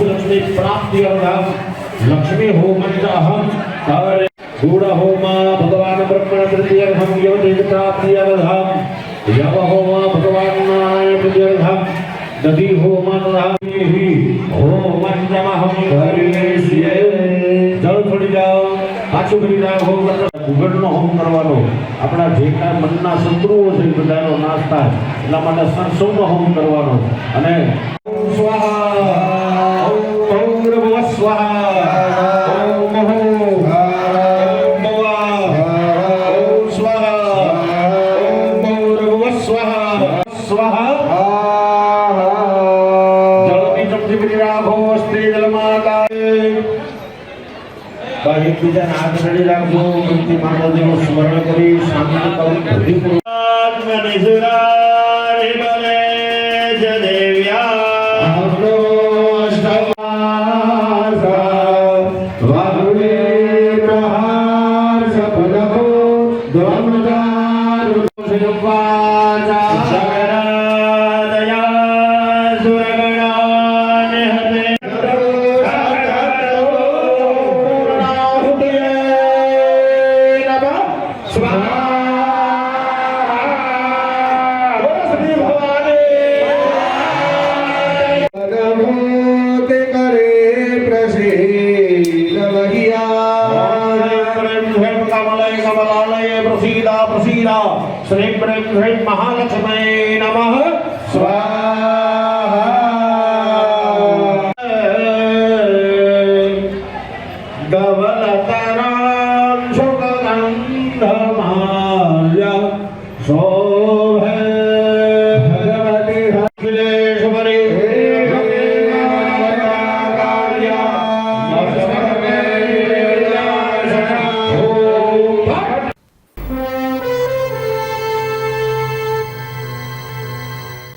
लक्ष्मी प्राप्ति लक्ष्मी होमहम गूढ़ होम भगवान ब्रह्मण तृतीयर्धम यव देवता प्रियर्धम यव होम भगवान नारायण प्रियर्धम दधि होम तदाहि होम नमः करिष्ये जल छोड़ी जाओ पाछू કરી જાઓ હોમ ભૂગળનો હોમ કરવાનો આપણા જે કાંઈ મનના શત્રુઓ છે બધાનો નાશ થાય એટલા માટે સરસવનો હોમ કરવાનો અને સ્વાહા ઓમ ભૂર્ભુવઃ સ્વાહા ઓમ एक बीजा हाथ रेडी રાખજો ગણપતિ માતાજીનું સ્મરણ કરી શાંતિ કરી ભક્તિપૂર્વક બલે જદેવ્યા આપનો અષ્ટમાસા વાગુલે પ્રહાર સપદકો દ્વમદાર સુવાચા સગરાદયા સુરગણાને હતે श्री ब्रह्म महालक्ष्मी नमः स्वाहा गवलतरां शुकगन्धमाल्य शोभे